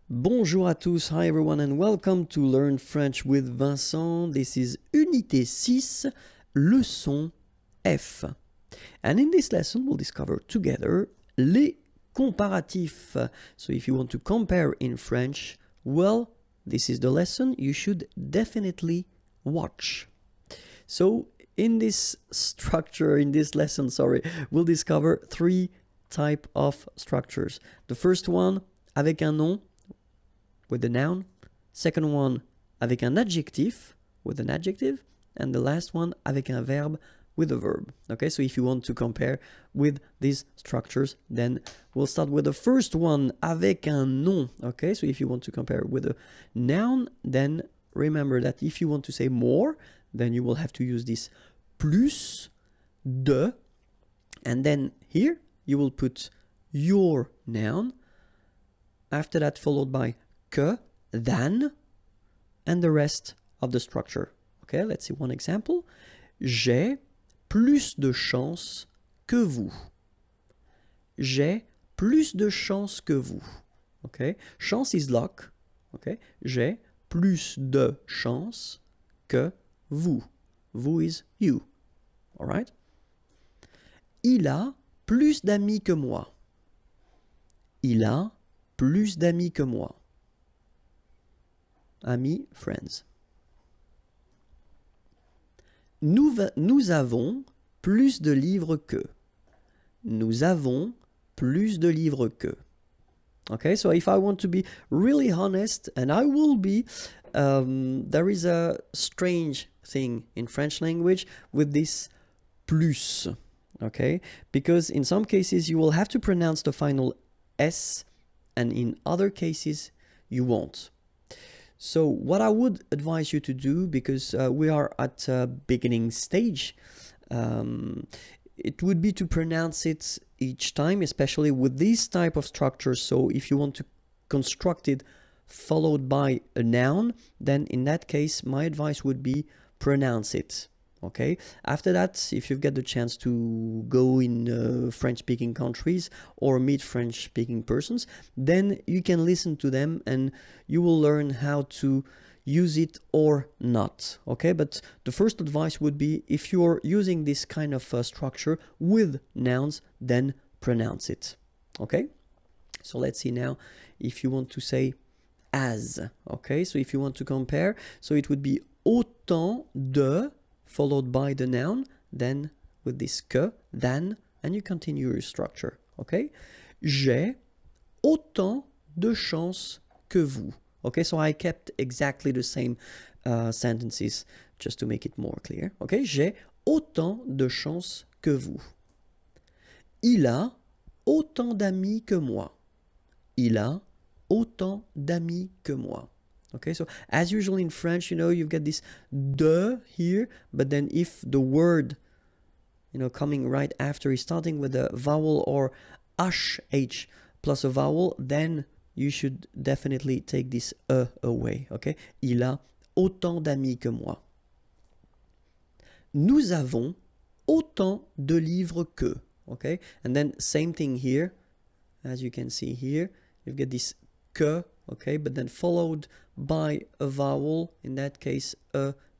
Bonjour à tous, hi everyone and welcome to Learn French with Vincent. This is Unité 6, leçon F. And in this lesson we'll discover together les comparatifs. So if you want to compare in French, well, this is the lesson you should definitely watch. So in this lesson, we'll discover three types of structures. The first one, avec un nom, with the noun. Second one, avec un adjectif, with an adjective. And the last one, avec un verbe, with a verb. Okay, so if you want to compare with these structures, then we'll start with the first one, avec un nom. Okay, so if you want to compare with a noun, then remember that if you want to say more, then you will have to use this plus, de, and then here you will put your noun. After that, followed by que, than, and the rest of the structure. Okay, let's see one example. J'ai plus de chance que vous. J'ai plus de chance que vous. Okay, chance is luck. Okay, j'ai plus de chance que vous. Vous is you. All right. Il a plus d'amis que moi. Il a plus d'amis que moi. Amis, friends. Nous avons plus de livres que. Nous avons plus de livres que. Okay, so if I want to be really honest, and I will be, there is a strange thing in French language with this plus. Okay, because in some cases you will have to pronounce the final S, and in other cases you won't. So what I would advise you to do, because we are at a beginning stage, it would be to pronounce it each time, especially with this type of structure. So if you want to construct it followed by a noun, then in that case my advice would be pronounce it. Okay, after that, if you get the chance to go in French-speaking countries or meet French-speaking persons, then you can listen to them and you will learn how to use it or not. Okay, but the first advice would be, if you're using this kind of structure with nouns, then pronounce it. Okay, so let's see now if you want to say as. Okay, so if you want to compare, so it would be autant de, followed by the noun, then with this que, than, and you continue your structure. Okay, j'ai autant de chance que vous. Okay, so I kept exactly the same sentences just to make it more clear. Okay, j'ai autant de chance que vous. Il a autant d'amis que moi. Il a autant d'amis que moi. Okay, so as usual in French, you know, you've got this de here, but then if the word, you know, coming right after is starting with a vowel or sh plus a vowel, then you should definitely take this away. Okay, il a autant d'amis que moi. Nous avons autant de livres que. Okay, and then same thing here, as you can see here, you've got this que. Okay, but then followed by a vowel. In that case,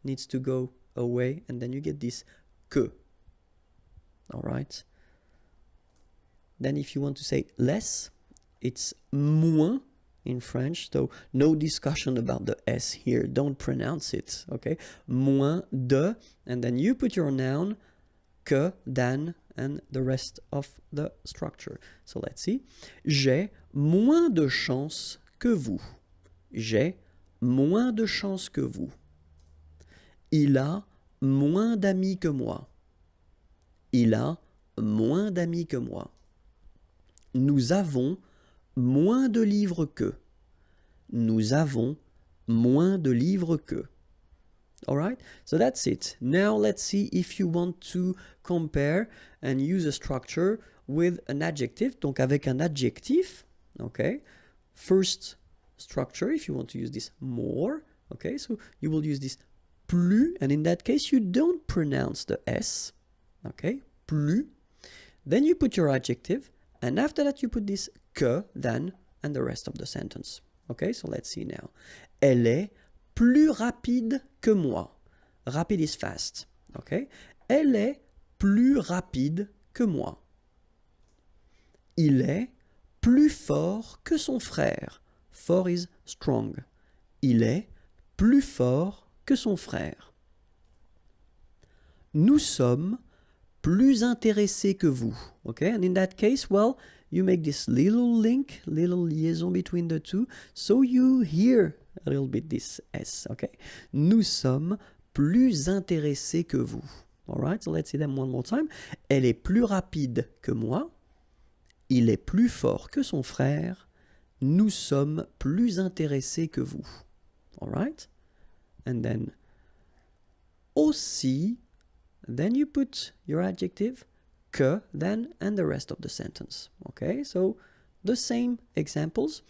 needs to go away, and then you get this que. All right. Then if you want to say less, it's moins in French, so no discussion about the S here. Don't pronounce it, okay? Moins de, and then you put your noun, que, than, and the rest of the structure. So let's see. J'ai moins de chance que vous. J'ai moins de chance que vous. Il a moins d'amis que moi. Il a moins d'amis que moi. Nous avons moins de livres que. Nous avons moins de livres que. All right, so that's it. Now let's see if you want to compare and use a structure with an adjective. Donc avec un adjectif, okay. First structure, if you want to use this more, okay, so you will use this plus, and in that case you don't pronounce the S, okay, plus. Then you put your adjective, and after that you put this que, than, and the rest of the sentence. Okay, so let's see now. Elle est plus rapide que moi. Rapide is fast. Okay? Elle est plus rapide que moi. Il est plus fort que son frère. Fort is strong. Il est plus fort que son frère. Nous sommes plus intéressés que vous. Okay, and in that case, well, you make this little link, little liaison between the two, so you hear a little bit this S. Okay, nous sommes plus intéressés que vous. All right, so let's see them one more time. Elle est plus rapide que moi. Il est plus fort que son frère. Nous sommes plus intéressés que vous. All right, and then aussi. Then you put your adjective, que, then, and the rest of the sentence. Okay, so the same examples.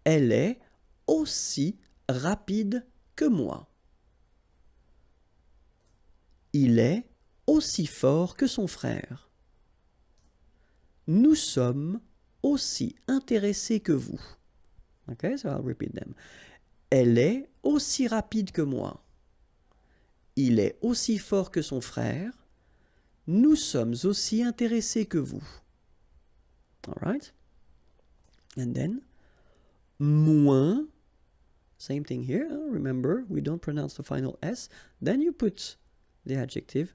Elle est aussi rapide que moi. Il est aussi fort que son frère. Nous sommes aussi intéressés que vous. Okay, so I'll repeat them. Elle est aussi rapide que moi. Il est aussi fort que son frère. Nous sommes aussi intéressés que vous. All right? And then, moins, same thing here. Remember, we don't pronounce the final S. Then you put the adjective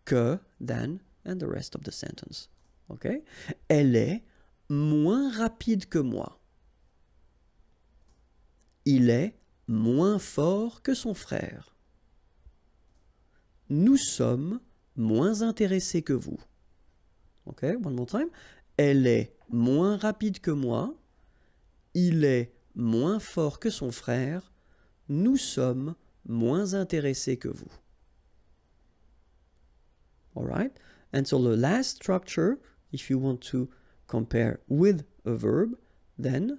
que, than, and the rest of the sentence. Okay? Elle est moins rapide que moi. Il est moins fort que son frère. Nous sommes moins intéressés que vous. Ok, one more time. Elle est moins rapide que moi. Il est moins fort que son frère. Nous sommes moins intéressés que vous. All right? And so the last structure, if you want to compare with a verb, then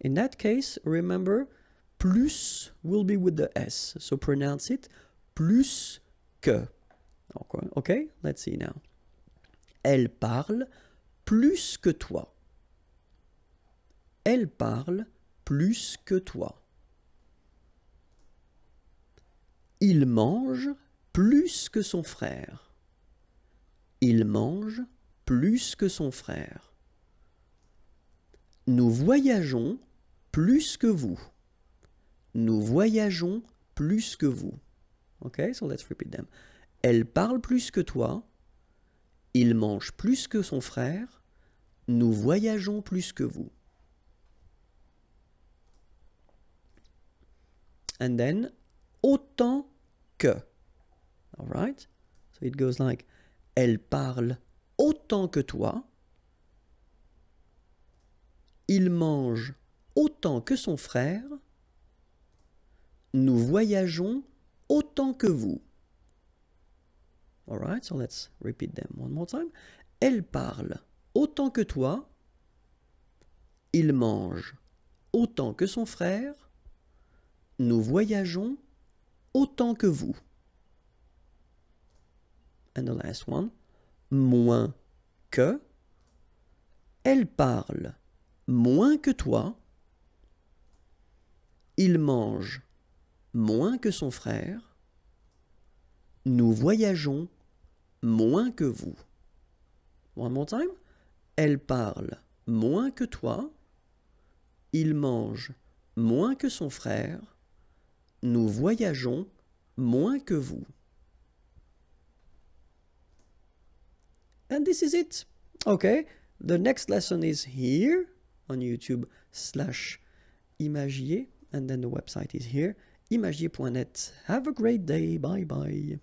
in that case, remember, plus will be with the S. So pronounce it plus que. Okay, let's see now. Elle parle plus que toi. Elle parle plus que toi. Il mange plus que son frère. Il mange plus que son frère. Nous voyageons plus que vous. Nous voyageons plus que vous. Okay, so let's repeat them. Elle parle plus que toi. Il mange plus que son frère. Nous voyageons plus que vous. And then, autant que. All right? So it goes like, elle parle autant que toi. Il mange autant que son frère. Nous voyageons autant que vous. All right, so let's repeat them one more time. Elle parle autant que toi. Il mange autant que son frère. Nous voyageons autant que vous. And the last one. Moins que. Elle parle moins que toi. Il mange moins que son frère. Nous voyageons moins que vous. One more time. Elle parle moins que toi. Il mange moins que son frère. Nous voyageons moins que vous. And this is it. Okay, the next lesson is here on YouTube/Imagier, and then the website is here, imagier.net. Have a great day. Bye bye.